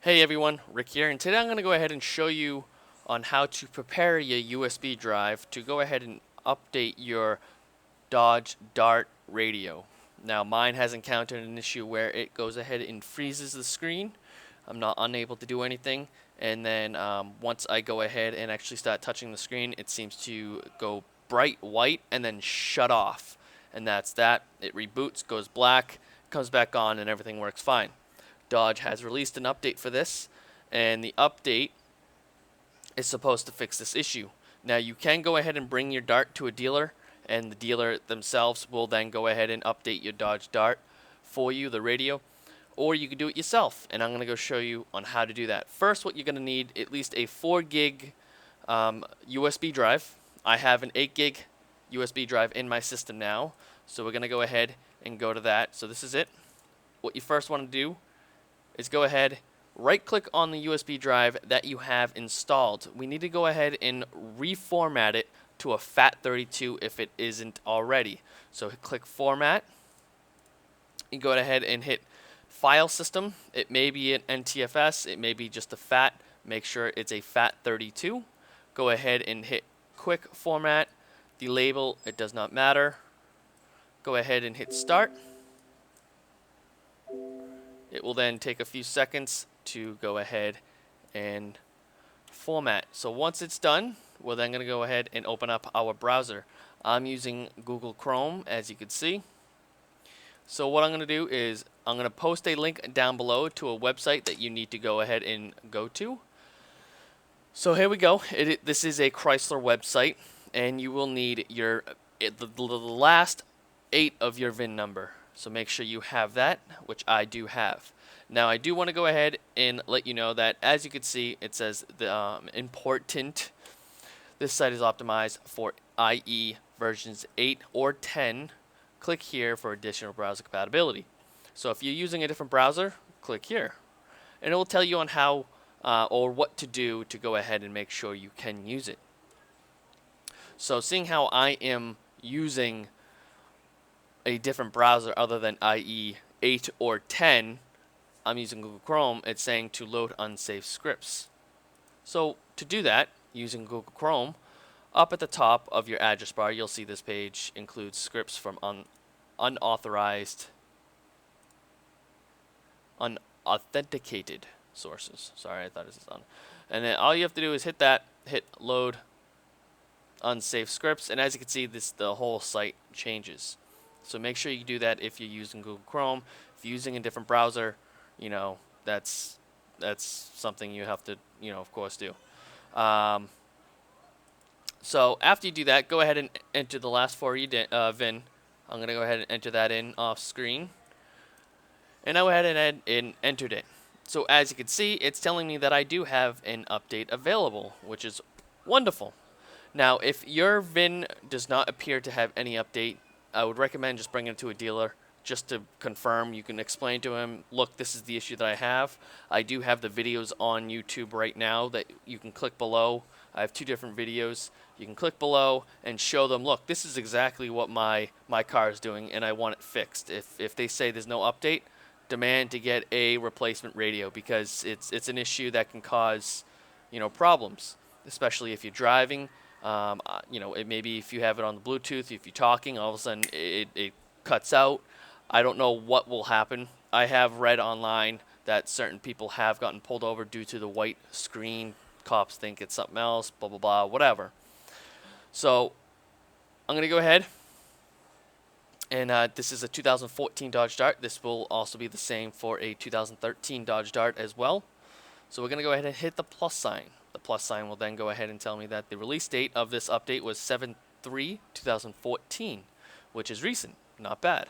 Hey everyone, Rick here, and today I'm going to go ahead and show you on how to prepare your USB drive to go ahead and update your Dodge Dart radio. Now mine has encountered an issue where it goes ahead and freezes the screen. I'm not unable to do anything, and then once I go ahead and actually start touching the screen, it seems to go bright white and then shut off. And that's that. It reboots, goes black, comes back on, and everything works fine. Dodge has released an update for this, and the update is supposed to fix this issue. Now, you can go ahead and bring your Dart to a dealer, and the dealer themselves will then go ahead and update your Dodge Dart for you, the radio, or you can do it yourself, and I'm going to go show you on how to do that. First, what you're going to need at least a 4 gig USB drive. I have an 8 gig USB drive in my system now, so we're going to go ahead and go to that. So this is it. What you first want to do is go ahead, right click on the USB drive that you have installed. We need to go ahead and reformat it to a FAT32 if it isn't already. So click Format. You go ahead and hit File System. It may be an NTFS, it may be just a FAT. Make sure it's a FAT32. Go ahead and hit Quick Format. The label, it does not matter. Go ahead and hit Start. It will then take a few seconds to go ahead and format. So once it's done, we're then going to go ahead and open up our browser. I'm using Google Chrome, as you can see. So what I'm going to do is I'm going to post a link down below to a website that you need to go ahead and go to. So here we go. This is a Chrysler website, and you will need the last 8 of your VIN number. So make sure you have that, which I do have. Now I do want to go ahead and let you know that, as you can see, it says the important. This site is optimized for IE versions 8 or 10. Click here for additional browser compatibility. So if you're using a different browser, click here. And it will tell you on how or what to do to go ahead and make sure you can use it. So seeing how I am using a different browser other than IE 8 or 10, I'm using Google Chrome, it's saying to load unsafe scripts. So to do that, using Google Chrome, up at the top of your address bar, you'll see this page includes scripts from unauthorized, unauthenticated sources. Sorry, I thought it was on. And then all you have to do is hit that, hit load unsafe scripts, and as you can see, the whole site changes. So make sure you do that if you're using Google Chrome. If you're using a different browser, that's something you have to, of course, do. So after you do that, go ahead and enter the last 4 VIN. I'm going to go ahead and enter that in off screen. And I went ahead and entered it. So as you can see, it's telling me that I do have an update available, which is wonderful. Now, if your VIN does not appear to have any update, I would recommend just bringing it to a dealer just to confirm. You can explain to him, look, this is the issue that I have. I do have the videos on YouTube right now that you can click below. I have 2 different videos. You can click below and show them, look, this is exactly what my car is doing, and I want it fixed. If they say there's no update, demand to get a replacement radio, because it's an issue that can cause, problems, especially if you're driving. It maybe if you have it on the Bluetooth, if you're talking, all of a sudden it cuts out. I don't know what will happen. I have read online that certain people have gotten pulled over due to the white screen. Cops think it's something else, blah, blah, blah, whatever. So I'm going to go ahead. And this is a 2014 Dodge Dart. This will also be the same for a 2013 Dodge Dart as well. So we're going to go ahead and hit the plus sign. The plus sign will then go ahead and tell me that the release date of this update was 7/3/2014, which is recent. Not bad.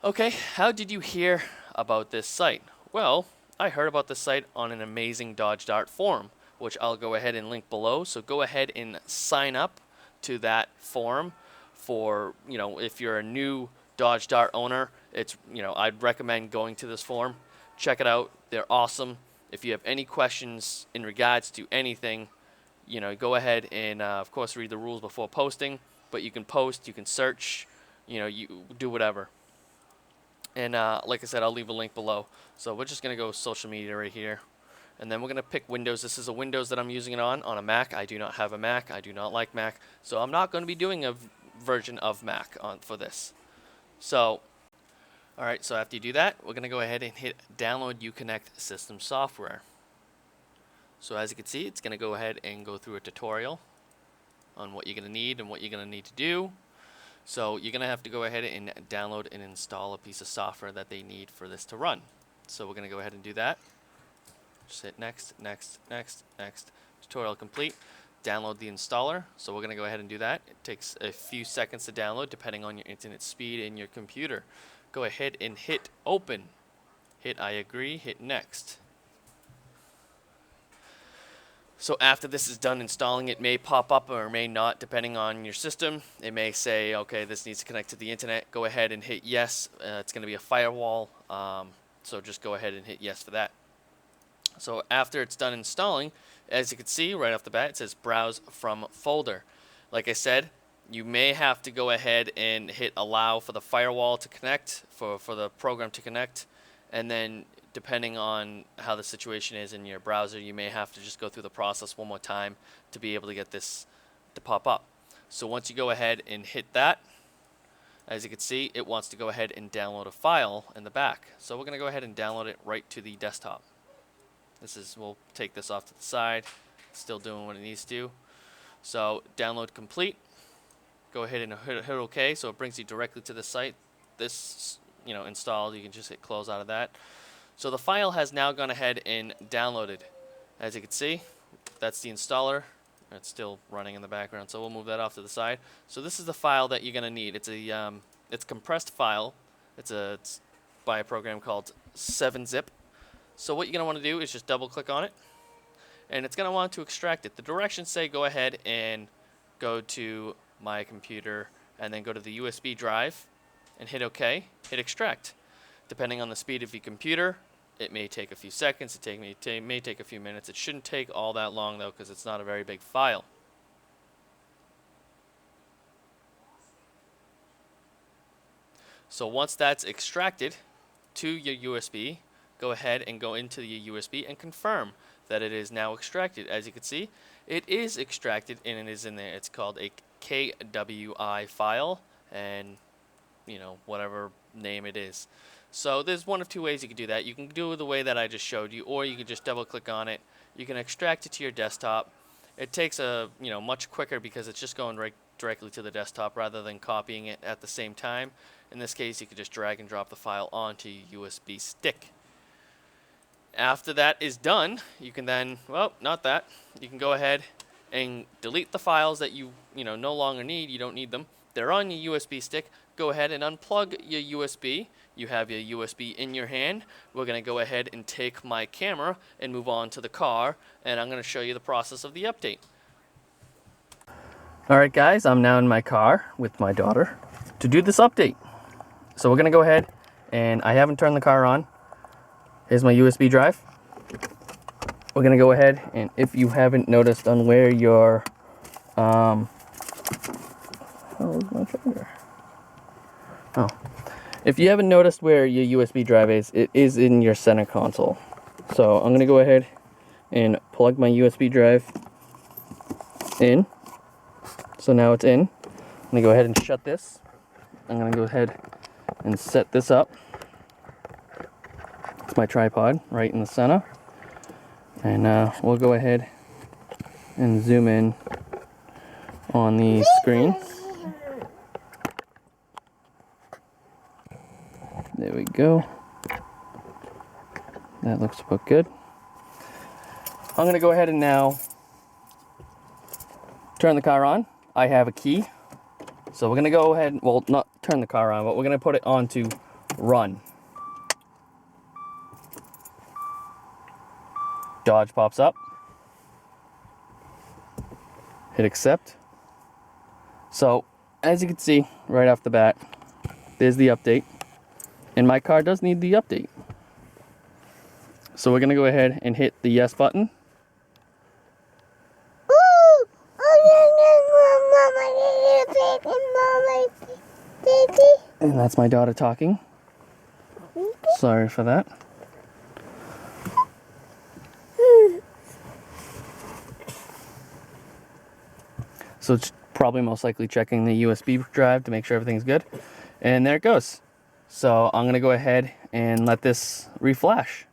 Okay, how did you hear about this site? Well, I heard about this site on an amazing Dodge Dart forum, which I'll go ahead and link below. So go ahead and sign up to that forum for, if you're a new Dodge Dart owner, I'd recommend going to this forum. Check it out. They're awesome. If you have any questions in regards to anything, go ahead and, of course, read the rules before posting. But you can post, you can search, you do whatever. And like I said, I'll leave a link below. So we're just going to go social media right here. And then we're going to pick Windows. This is a Windows that I'm using it on a Mac. I do not have a Mac. I do not like Mac. So I'm not going to be doing a version of Mac for this. So, alright, so after you do that, we're going to go ahead and hit Download Uconnect System Software. So as you can see, it's going to go ahead and go through a tutorial on what you're going to need and what you're going to need to do. So you're going to have to go ahead and download and install a piece of software that they need for this to run. So we're going to go ahead and do that. Just hit next, next, next, next. Tutorial complete. Download the installer. So we're going to go ahead and do that. It takes a few seconds to download depending on your internet speed in your computer. Go ahead and hit open. Hit I agree, hit next. So after this is done installing, it may pop up or may not depending on your system. It may say, okay, this needs to connect to the internet. Go ahead and hit yes. It's going to be a firewall. So just go ahead and hit yes for that. So after it's done installing, as you can see right off the bat, it says browse from folder. Like I said, you may have to go ahead and hit allow for the firewall to connect, for the program to connect, and then depending on how the situation is in your browser, you may have to just go through the process one more time to be able to get this to pop up. So once you go ahead and hit that, as you can see, it wants to go ahead and download a file in the back. So we're going to go ahead and download it right to the desktop. We'll take this off to the side. It's still doing what it needs to. So download complete. Go ahead and hit OK. So it brings you directly to the site. This, installed. You can just hit close out of that. So the file has now gone ahead and downloaded. As you can see, that's the installer. It's still running in the background, so we'll move that off to the side. So this is the file that you're going to need. It's a compressed file. It's by a program called 7-Zip. So what you're going to want to do is just double click on it, and it's going to want to extract it. The directions say go ahead and go to my computer and then go to the USB drive and hit OK, hit extract. Depending on the speed of your computer, it may take a few seconds, it may take a few minutes. It shouldn't take all that long though, because it's not a very big file. So once that's extracted to your USB, go ahead and go into the USB and confirm that it is now extracted. As you can see, it is extracted and it is in there. It's called a KWI file, and whatever name it is. So there's one of two ways you can do that. You can do it the way that I just showed you, or you can just double click on it. You can extract it to your desktop. It takes much quicker because it's just going directly to the desktop rather than copying it at the same time. In this case, you can just drag and drop the file onto your USB stick. After that is done, you can then, you can go ahead and delete the files that you no longer need. You don't need them. They're on your USB stick. Go ahead and unplug your USB. You have your USB in your hand. We're going to go ahead and take my camera and move on to the car, and I'm going to show you the process of the update. Alright guys, I'm now in my car with my daughter to do this update. So we're going to go ahead, and I haven't turned the car on. Here's my USB drive. We're going to go ahead, and if you haven't noticed on where your if you haven't noticed where your USB drive is, it is in your center console. So I'm going to go ahead and plug my USB drive in. So now it's in. I'm going to go ahead and shut this. I'm going to go ahead and set this up. It's my tripod right in the center. And we'll go ahead and zoom in on the screen. There we go. That looks about good. I'm going to go ahead and now turn the car on. I have a key. So we're going to go ahead, well, not turn the car on, but we're going to put it on to run. Dodge pops up. Hit accept. So, as you can see right off the bat, there's the update. And my car does need the update. So we're going to go ahead and hit the yes button. And that's my daughter talking. Sorry for that. So it's probably most likely checking the USB drive to make sure everything's good. And there it goes. So I'm gonna go ahead and let this reflash.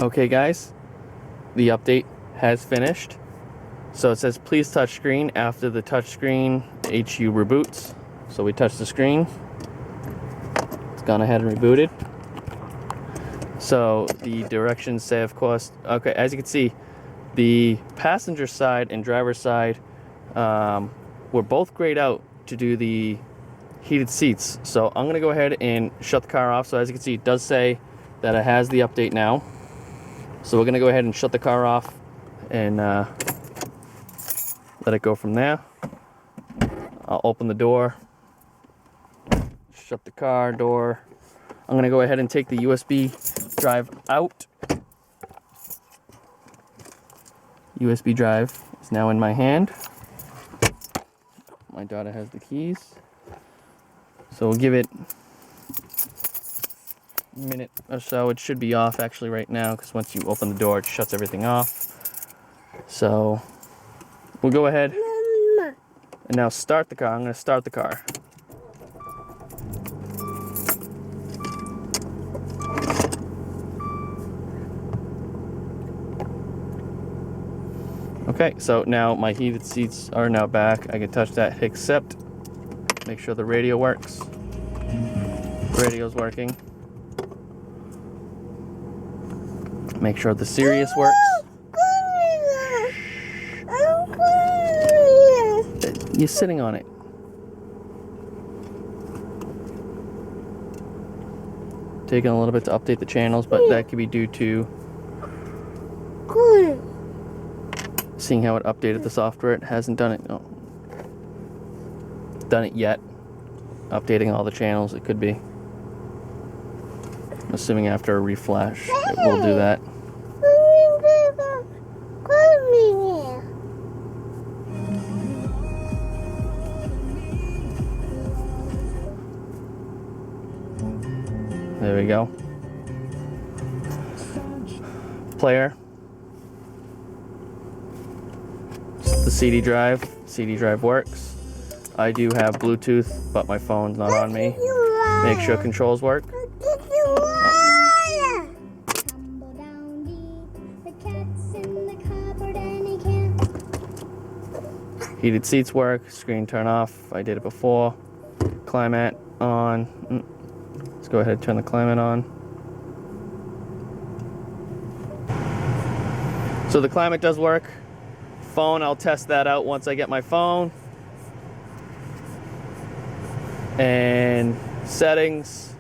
Okay guys, the update has finished. So it says please touch screen. After the touch screen, HU reboots. So we touch the screen. It's gone ahead and rebooted. So the directions say, of course, okay, as you can see, the passenger side and driver side were both grayed out to do the heated seats. So I'm gonna go ahead and shut the car off. So as you can see, it does say that it has the update now. So we're gonna go ahead and shut the car off and let it go from there. I'll open the door, shut the car door. I'm gonna go ahead and take the USB drive out. USB drive is now in my hand. My daughter has the keys. So we'll give it a minute or so. It should be off actually right now because once you open the door, it shuts everything off. So we'll go ahead and now start the car. I'm gonna start the car. Okay, so now my heated seats are now back. I can touch that, hit accept, make sure the radio works. The radio's working. Make sure the Sirius works. You're sitting on it. Taking a little bit to update the channels, but that could be due to seeing how it updated the software. It hasn't done it yet. Updating all the channels, it could be. I'm assuming after a reflash, it will do that. There we go. Player. The CD drive. CD drive works. I do have Bluetooth, but my phone's not on me. Make sure controls work. Heated seats work. Screen turn off. I did it before. Climate on. Let's go ahead and turn the climate on. So the climate does work. Phone, I'll test that out once I get my phone. And settings.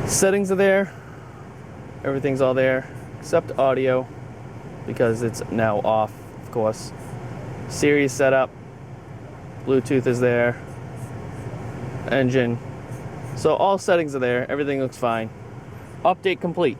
Settings are there. Everything's all there except audio because it's now off, of course. Sirius setup. Bluetooth is there. Engine. So all settings are there. Everything looks fine. Update complete.